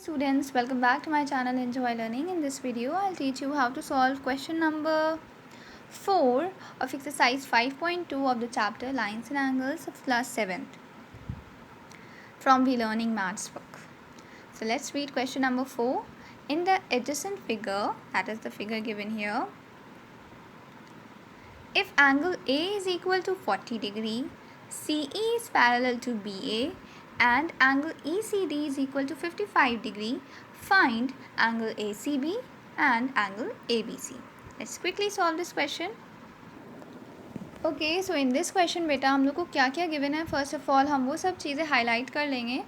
Students, welcome back to my channel Enjoy Learning. In this video, I'll teach you how to solve question number 4 of exercise 5.2 of the chapter Lines and Angles of class 7th from the Learning Maths book. So let's read question number 4. In the adjacent figure, that is the figure given here, if angle A is equal to 40 degree, CE is parallel to BA and angle ECD is equal to 55 degree, find angle ACB and angle ABC. Let's quickly solve this question. Okay, so in this question बेटा हम लोग को क्या क्या given है, first of all हम वो सब चीज़ें हाईलाइट कर लेंगे.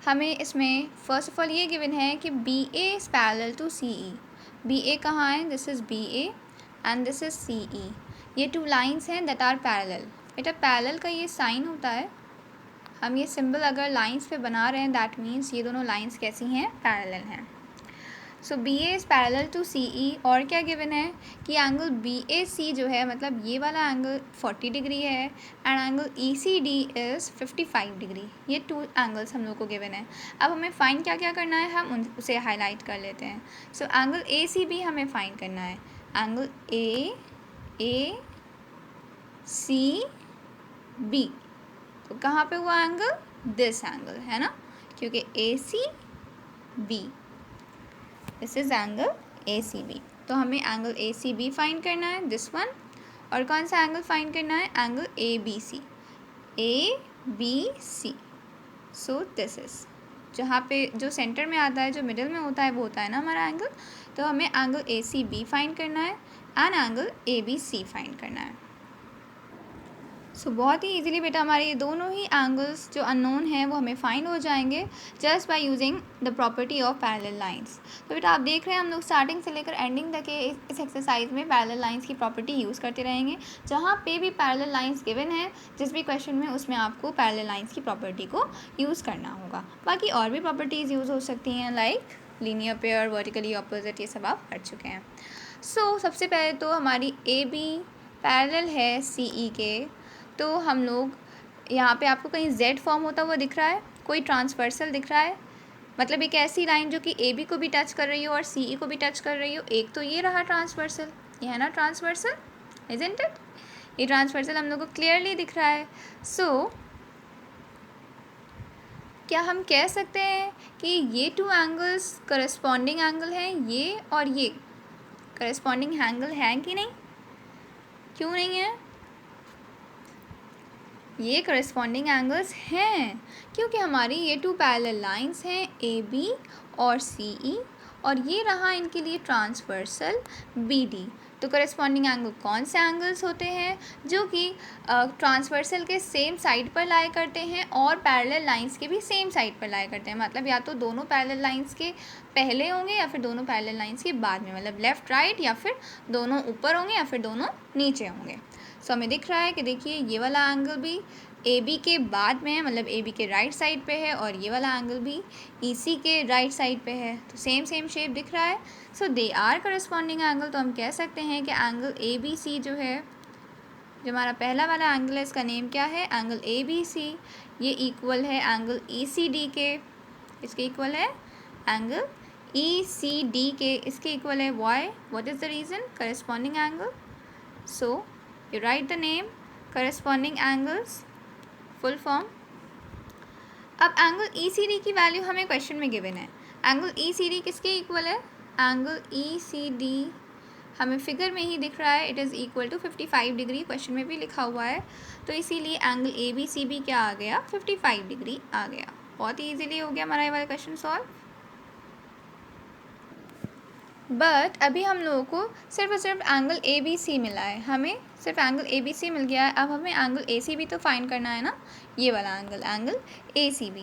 हमें इसमें फर्स्ट ऑफ ऑल ये गिवन है कि BA is parallel to CE. BA कहाँ है? This is BA and this is CE. ये टू लाइंस हैं दैट आर पैरेलल. बेटा पैरेलल का ये साइन होता है, हम ये सिंबल अगर लाइंस पे बना रहे हैं दैट मीन्स ये दोनों लाइंस कैसी हैं? पैरेलल हैं. So BA is parallel to CE. और क्या गिवन है कि एंगल BAC जो है, मतलब ये वाला एंगल 40 डिग्री है and angle ECD is 55 degree. ये टू एंगल्स हम लोग को गिवन है. अब हमें फाइंड क्या क्या करना है, हम उसे हाईलाइट कर लेते हैं. सो एंगल ACB हमें फाइंड करना है. एंगल ACB तो कहाँ पे हुआ एंगल? दिस एंगल है ना, क्योंकि ACB this is angle ACB. तो हमें एंगल ACB फाइंड करना है, दिस वन. और कौन सा एंगल फाइंड करना है? Angle ABC. So this is जहाँ पे जो सेंटर में आता है, जो मिडिल में होता है, वो होता है ना हमारा एंगल. तो हमें एंगल ACB फाइंड करना है एंड एंगल ABC फाइंड करना है. बहुत ही इजीली बेटा हमारे ये दोनों ही एंगल्स जो अननोन हैं वो हमें फाइंड हो जाएंगे just by using the property of parallel lines. तो बेटा आप देख रहे हैं हम लोग स्टार्टिंग से लेकर एंडिंग तक के इस एक्सरसाइज में पैरेलल लाइंस की प्रॉपर्टी यूज़ करते रहेंगे. जहाँ पे भी पैरेलल लाइंस गिवन है जिस भी क्वेश्चन में, उसमें आपको पैरेलल लाइंस की प्रॉपर्टी को यूज़ करना होगा. बाकी और भी प्रॉपर्टीज़ यूज़ हो सकती हैं like linear pair, vertically opposite, ये सब आप पढ़ चुके हैं. सबसे पहले तो हमारी AB पैरेलल है CE के. तो हम लोग यहाँ पे आपको कहीं Z फॉर्म होता हुआ दिख रहा है, कोई ट्रांसवर्सल दिख रहा है, मतलब एक ऐसी लाइन जो कि AB को भी टच कर रही हो और CE को भी टच कर रही हो. एक तो ये रहा ट्रांसवर्सल, ये है ना ट्रांसवर्सल, इजंट इट? ये ट्रांसवर्सल हम लोग को क्लियरली दिख रहा है. क्या हम कह सकते हैं कि ये टू एंगल्स करस्पॉन्डिंग एंगल हैं, ये और ये करस्पॉन्डिंग एंगल हैं कि नहीं? क्यों नहीं है? ये करस्पॉन्डिंग एंगल्स हैं क्योंकि हमारी ये टू पैरेलल लाइंस हैं AB और CE, और ये रहा इनके लिए ट्रांसवर्सल BD. तो करस्पॉन्डिंग एंगल कौन से एंगल्स होते हैं? जो कि ट्रांसवर्सल के सेम साइड पर लाया करते हैं और पैरेलल लाइंस के भी सेम साइड पर लाया करते हैं. मतलब या तो दोनों पैरेलल लाइंस के पहले होंगे या फिर दोनों पैरेलल लाइंस के बाद में, मतलब लेफ़्ट राइट, या फिर दोनों ऊपर होंगे या फिर दोनों नीचे होंगे. हमें दिख रहा है कि देखिए ये वाला एंगल भी AB के बाद में है, मतलब AB के राइट साइड पे है, और ये वाला एंगल भी EC के राइट साइड पे है. तो सेम शेप दिख रहा है. They are corresponding angle. तो हम कह सकते हैं कि एंगल ABC जो है, जो हमारा पहला वाला एंगल है, इसका नेम क्या है? Angle ABC. ये इक्वल है एंगल ECD के. इसके इक्वल है एंगल ECD के. इसके इक्वल है. Why? What is the reason? Corresponding angle. You write the name corresponding angles, full form. अब एंगल ECD की वैल्यू हमें क्वेश्चन में गिवन है. एंगल ECD किसके इक्वल है? एंगल ECD हमें फिगर में ही दिख रहा है, it is equal to 55 degree. Question में भी लिखा हुआ है. तो इसीलिए एंगल ABCB क्या आ गया? 55 डिग्री आ गया. बहुत ही ईजिली हो गया हमारा ये वाला क्वेश्चन सॉल्व. बट अभी हम लोगों को सिर्फ और सिर्फ एंगल ABC मिला है. हमें सिर्फ एंगल ABC मिल गया है. अब हमें एंगल ACB तो फाइंड करना है ना, ये वाला angle, angle ACB.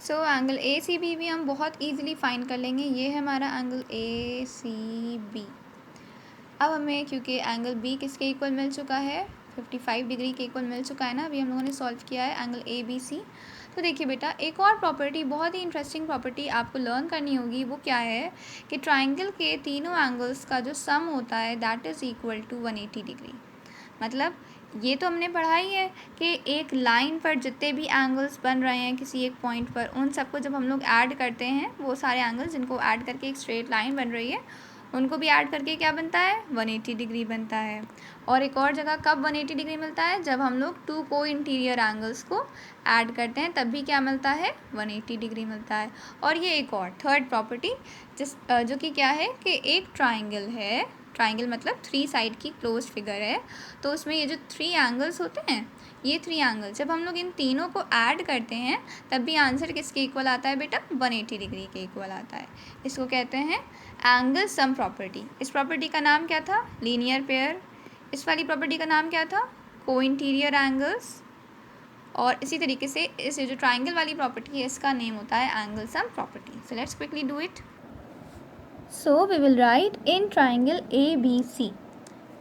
Angle ACB भी हम बहुत इजीली फाइंड कर लेंगे. ये है हमारा एंगल ACB. अब हमें क्योंकि एंगल B किसके इक्वल मिल चुका है? 55 डिग्री के इक्वल मिल चुका है ना, अभी हम लोगों ने सॉल्व किया है एंगल ABC. तो देखिए बेटा, एक और प्रॉपर्टी, बहुत ही इंटरेस्टिंग प्रॉपर्टी आपको लर्न करनी होगी. वो क्या है कि ट्राइंगल के तीनों एंगल्स का जो सम होता है that is equal to 180 degree. मतलब ये तो हमने पढ़ा ही है कि एक लाइन पर जितने भी एंगल्स बन रहे हैं किसी एक पॉइंट पर, उन सबको जब हम लोग ऐड करते हैं, वो सारे एंगल्स जिनको ऐड करके एक स्ट्रेट लाइन बन रही है, उनको भी ऐड करके क्या बनता है, 180 डिग्री बनता है। और एक और जगह कब 180 डिग्री मिलता है, जब हम लोग टू को इंटीरियर एंगल्स को ऐड करते हैं, तब भी क्या मिलता है, 180 डिग्री मिलता है। और ये एक और थर्ड प्रॉपर्टी जो कि क्या है कि एक ट्राइंगल है, ट्राइंगल मतलब 3 साइड की क्लोज फिगर है, तो उसमें ये जो 3 एंगल्स होते हैं, ये 3 एंगल जब हम लोग इन तीनों को ऐड करते हैं तब भी आंसर किसके इक्वल आता है बेटा, 180 डिग्री के इक्वल आता है। इसको कहते हैं एंगल सम प्रॉपर्टी। इस प्रॉपर्टी का नाम क्या था, लीनियर पेयर। इस वाली प्रॉपर्टी का नाम क्या था, को इंटीरियर एंगल्स। और इसी तरीके से इस जो ट्राइंगल वाली प्रॉपर्टी है, इसका नेम होता है angle sum property. So let's quickly do it. So we will write in triangle ABC।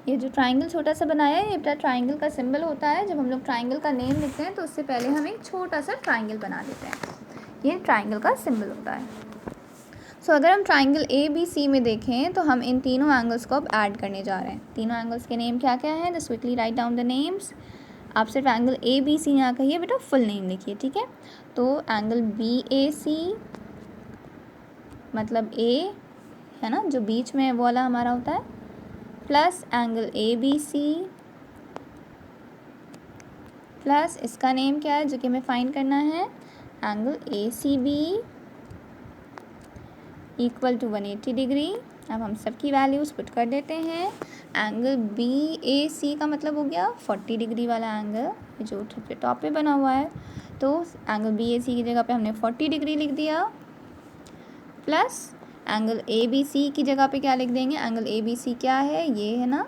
ये जो ट्राइंगल छोटा सा बनाया है, ये बेटा ट्राइंगल का सिंबल होता है। जब हम लोग ट्राइंगल का नेम लिखते हैं तो उससे पहले हम एक छोटा सा ट्राइंगल बना देते हैं, ये ट्राइंगल का सिंबल होता है। सो अगर हम ट्राइंगल ABC में देखें तो हम इन तीनों एंगल्स को अब ऐड करने जा रहे हैं। तीनों एंगल्स के नेम क्या क्या हैं, just quickly write down the names. आप सिर्फ एंगल ABC ना कहिए बेटा, फुल नेम लिखिए, ठीक है। तो एंगल BAC मतलब A है ना, जो बीच में वो वाला हमारा होता है, प्लस एंगल ABC प्लस इसका नेम क्या है जो कि हमें फाइंड करना है, angle ACB equal to 180 degree. अब हम सबकी वैल्यूज़ पुट कर देते हैं। एंगल BAC का मतलब हो गया 40 डिग्री वाला एंगल, जो टॉप पे बना हुआ है, तो एंगल BAC की जगह पे हमने 40 डिग्री लिख दिया, प्लस एंगल ABC की जगह पे क्या लिख देंगे, एंगल ABC क्या है, ये है ना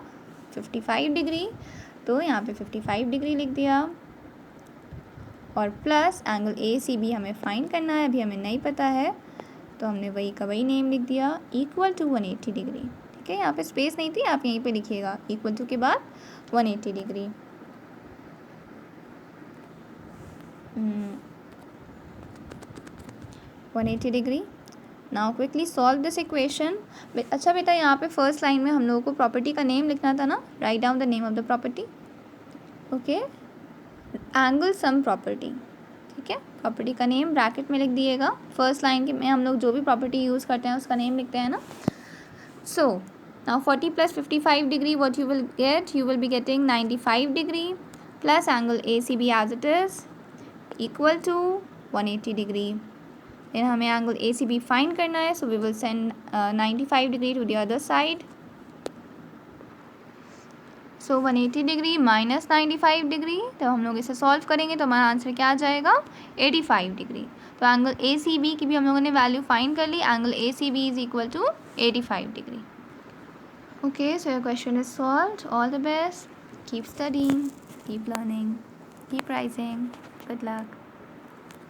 55 डिग्री, तो यहाँ पे 55 डिग्री लिख दिया, और प्लस एंगल ACB हमें फाइंड करना है, अभी हमें नहीं पता है, तो हमने वही का वही नेम लिख दिया, इक्वल टू 180 डिग्री। ठीक है, यहाँ पे स्पेस नहीं थी, आप यहीं पे लिखिएगा, इक्वल टू के बाद 180 degree. 180 degree. Now quickly solve this equation. अच्छा बेटा, यहाँ पे फर्स्ट लाइन में हम लोगों को प्रॉपर्टी का नेम लिखना था ना, write down the name of the property. Okay, angle sum property, ठीक है। प्रॉपर्टी का नेम ब्रैकेट में लिख दिएगा। फर्स्ट लाइन के में हम लोग जो भी प्रॉपर्टी यूज़ करते हैं उसका नेम लिखते हैं ना। So now 40 plus 55 degree, what you will get, you will be getting 95 degree plus angle ACB as it is equal to 180 degree. फिर हमें एंगल ACB फाइंड करना है, so we will send 95 degree to the other side. So 180 degree minus 95 degree, तो हम लोग इसे solve करेंगे तो हमारा आंसर क्या आ जाएगा, 85 डिग्री। तो एंगल ACB की भी हम लोगों ने वैल्यू फाइंड कर ली, angle ACB is equal to 85 degree. Okay, so your question is solved. All the best, keep studying, keep learning, keep rising, good luck.